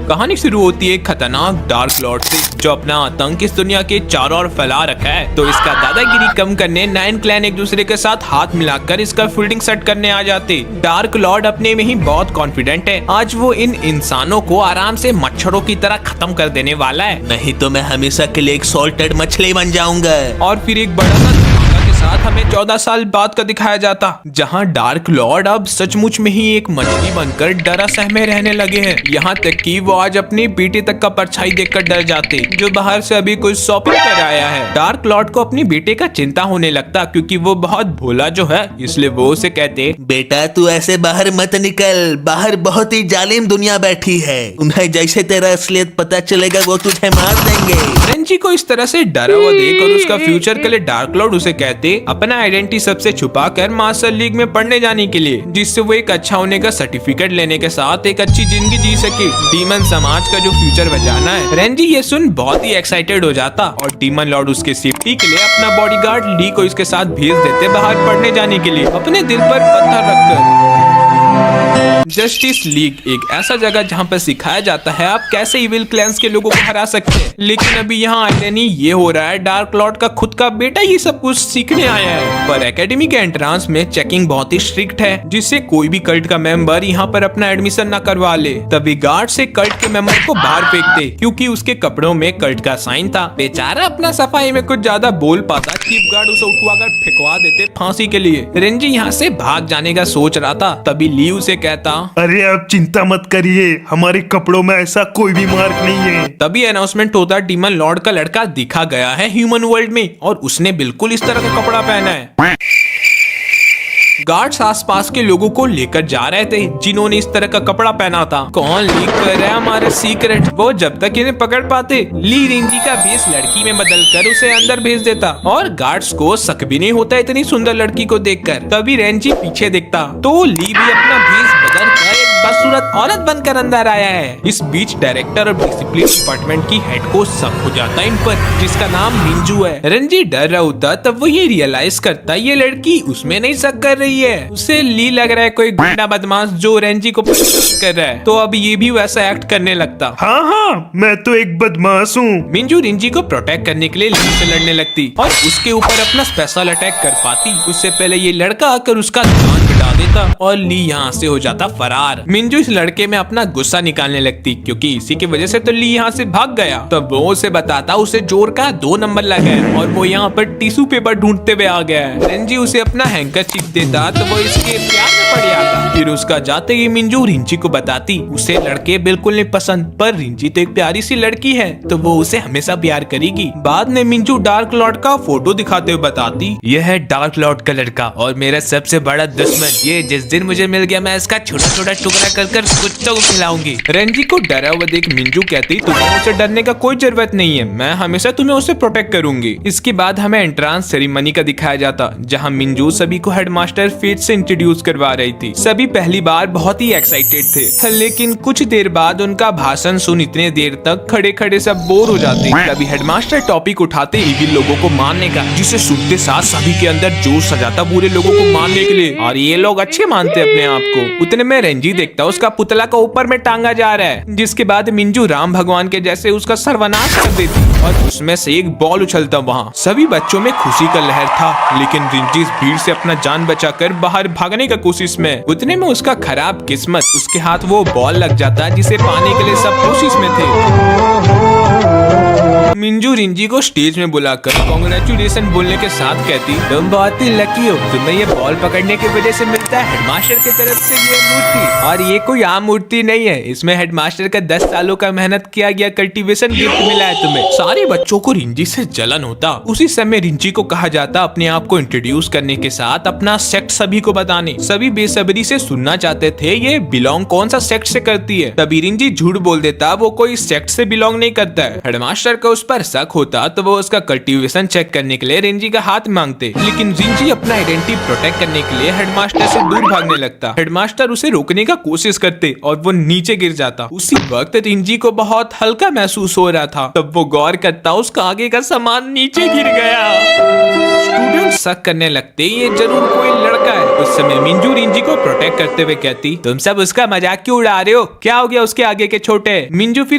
कहानी शुरू होती है एक खतरनाक डार्क लॉर्ड से जो अपना आतंक इस दुनिया के चारों ओर फैला रखा है। तो इसका दादागिरी कम करने 9 क्लैन एक दूसरे के साथ हाथ मिलाकर इसका फील्डिंग सेट करने आ जाते। डार्क लॉर्ड अपने में ही बहुत कॉन्फिडेंट है। आज वो इन इंसानों को आराम से मच्छरों की तरह खत्म कर देने वाला है। नहीं तो मैं हमेशा के लिए एक सॉल्टेड मछली बन जाऊंगा। और फिर एक बड़ा सा साथ हमें 14 साल बाद का दिखाया जाता, जहां डार्क लॉर्ड अब सचमुच में ही एक मछली बनकर डरा सहमे रहने लगे हैं। यहाँ तक कि वो आज अपनी बेटे तक का परछाई देखकर डर जाते, जो बाहर से अभी कुछ शॉपिंग कर आया है। डार्क लॉर्ड को अपनी बेटे का चिंता होने लगता, क्योंकि वो बहुत भोला जो है, इसलिए वो उसे कहते, बेटा तू ऐसे बाहर मत निकल, बाहर बहुत ही जालिम दुनिया बैठी है। उन्हें जैसे तेरा असलियत पता चलेगा वो तुझे मार देंगे। रेंजी को इस तरह से डरा हुआ देखकर उसका फ्यूचर के लिए डार्क लॉर्ड उसे कहते अपना आइडेंटिटी सबसे छुपा कर मास्टर लीग में पढ़ने जाने के लिए, जिससे वो एक अच्छा होने का सर्टिफिकेट लेने के साथ एक अच्छी जिंदगी जी सके, डीमन समाज का जो फ्यूचर बचाना है। रेंजी ये सुन बहुत ही एक्साइटेड हो जाता और डीमन लॉर्ड उसके सेफ्टी के लिए अपना बॉडीगार्ड ली को इसके साथ भेज देते बाहर पढ़ने जाने के लिए, अपने दिल पर पत्थर रखकर। जस्टिस लीग एक ऐसा जगह जहाँ पर सिखाया जाता है आप कैसे इविल क्लैंस के लोगों को हरा सकते हैं। लेकिन अभी यहाँ आइरनी ये हो रहा है, डार्क लॉर्ड का खुद का बेटा ये सब कुछ सीखने आया है। पर एकेडमी के एंट्रेंस में चेकिंग बहुत ही स्ट्रिक्ट है, जिससे कोई भी कल्ट का मेंबर यहाँ पर अपना एडमिशन न करवा ले। तभी गार्ड से कल्ट के मेंबर को बाहर फेंकते, क्योंकि उसके कपड़ों में कल्ट का साइन था। बेचारा अपना सफाई में कुछ ज्यादा बोल पाता, चीफ गार्ड उसे उठवाकर फेंकवा देते फांसी के लिए। रेंजी यहाँ से भाग जाने का सोच रहा था, तभी ली उसे कहता, अरे आप चिंता मत करिए, हमारे कपड़ों में ऐसा कोई भी मार्क नहीं है। तभी अनाउंसमेंट होता, डीमन लॉर्ड का लड़का दिखा गया है ह्यूमन वर्ल्ड में और उसने बिल्कुल इस तरह का कपड़ा पहना है। गार्ड्स आसपास के लोगों को लेकर जा रहे थे जिन्होंने इस तरह का कपड़ा पहना था। कौन लीक कर रहा है हमारे सीक्रेट, वो जब तक इन्हें पकड़ पाते। ली रेंजी का भेष लड़की में बदलकर उसे अंदर भेज देता और गार्ड्स को शक भी नहीं होता इतनी सुंदर लड़की को देखकर। तभी रेंजी पीछे देखता तो ली भी अपना भेष बदलकर एक बदसूरत औरत बनकर अंदर आया है। इस बीच डायरेक्टर और डिसिप्लिन डिपार्टमेंट की हेड को शक हो जाता इन पर, जिसका नाम मिंजू है। रेंजी डर रहा होता, तब वो ये रियलाइज करता ये लड़की उसमें नहीं शक कर रही है, उसे ली लग रहा है कोई गुंडा बदमाश जो रेंजी को कर रहा है। तो अब ये भी वैसा एक्ट करने लगता। हाँ हाँ, मैं तो एक बदमाश हूँ। मिंजू रेंजी को प्रोटेक्ट करने के लिए ली से लड़ने लगती और उसके ऊपर अपना स्पेशल अटैक कर पाती। उससे पहले ये लड़का आकर उसका ध्यान बिठा देता और ली यहाँ से हो जाता फरार। मिंजू इस लड़के में अपना गुस्सा निकालने लगती, क्योंकि इसी की वजह से तो ली यहाँ से भाग गया। तब वो उसे बताता उसे जोर का 2 नंबर लगा है और वो यहाँ पर टिश्यू पेपर ढूंढते हुए आ गया है। रेंजी उसे अपना हैंकरचीफ देता तो वो इसके प्यार में पड़ जाता। फिर उसका जाते ही मिंजू रिंची को बताती उसे लड़के बिल्कुल नहीं पसंद, पर रिंची तो एक प्यारी सी लड़की है तो वो उसे हमेशा प्यार करेगी। बाद में मिंजू डार्क लॉर्ड का फोटो दिखाते हुए बताती, यह है डार्क लॉर्ड का लड़का और मेरा सबसे बड़ा दुश्मन। ये जिस दिन मुझे मिल गया मैं इसका छोटा छोटा टुकड़ा कर कर कुत्तों को खिलाऊंगी। रेंजी को डरा हुआ देख मिंजू कहती तुम्हें उसे डरने का कोई जरूरत नहीं है, मैं हमेशा तुम्हें उसे प्रोटेक्ट करूंगी। इसके बाद हमें एंट्रेंस सेरेमनी का दिखाया जाता, जहाँ मिंजू सभी को हेडमास्टर फेट से इंट्रोड्यूस करवा रही थी। सभी पहली बार बहुत ही एक्साइटेड थे, लेकिन कुछ देर बाद उनका भाषण सुन इतने देर तक खड़े खड़े सब बोर हो जाते। तभी हेडमास्टर टॉपिक उठाते इविल लोगों को मारने का, जिसे सुनते साथ सभी के अंदर जोश आ जाता बुरे लोगों को मारने के लिए, और ये लोग अच्छे मानते अपने आप को। उतने में रेंजी देखता उसका पुतला का ऊपर में टांगा जा रहा है, जिसके बाद मिंजू राम भगवान के जैसे उसका सर्वनाश कर देती और उसमें से एक बॉल उछलता। वहाँ सभी बच्चों में खुशी का लहर था, लेकिन रिंजी इस भीड़ से अपना जान बचाकर बाहर भागने का कोशिश में। उतने में उसका खराब किस्मत, उसके हाथ वो बॉल लग जाता जिसे पाने के लिए सब कोशिश में थे। मिंजू रिंजी को स्टेज में बुलाकर कांग्रेचुलेशन बोलने के साथ कहती तुम बहुत ही लकी हो, तुम्हें ये बॉल पकड़ने की वजह से मिलता है हेडमास्टर की तरफ से ये मूर्ति, और ये कोई आम मूर्ति नहीं है, इसमें हेडमास्टर का 10 सालों का मेहनत किया गया कल्टीवेशन गिफ्ट मिला है तुम्हें। सारे बच्चों को रिंजी से जलन होता। उसी समय रिंजी को कहा जाता अपने आप को इंट्रोड्यूस करने के साथ अपना सेक्ट सभी को बताने। सभी बेसब्री से सुनना चाहते थे ये बिलोंग कौन सा सेक्ट से करती है। तभी रिंजी झूठ बोल देता वो कोई सेक्ट से बिलोंग नहीं करता है। हेडमास्टर का उस पर शक होता तो वो उसका कल्टीवेशन चेक करने के लिए रिंजी का हाथ मांगते, लेकिन रिंजी अपना आइडेंटिटी प्रोटेक्ट करने के लिए हेडमास्टर से दूर भागने लगता। हेडमास्टर उसे रोकने का कोशिश करते और वो नीचे गिर जाता। उसी वक्त रिंजी को बहुत हल्का महसूस हो रहा था, तब वो गौर करता उसका आगे का सामान नीचे गिर गया। स्टूडेंट शक करने लगते ये जरूर कोई लड़का है। उस समय मिंजू रिंजी को प्रोटेक्ट करते हुए कहती, तुम सब उसका मजाक क्यों उड़ा रहे हो, क्या हो गया उसके आगे के छोटे। मिंजू फिर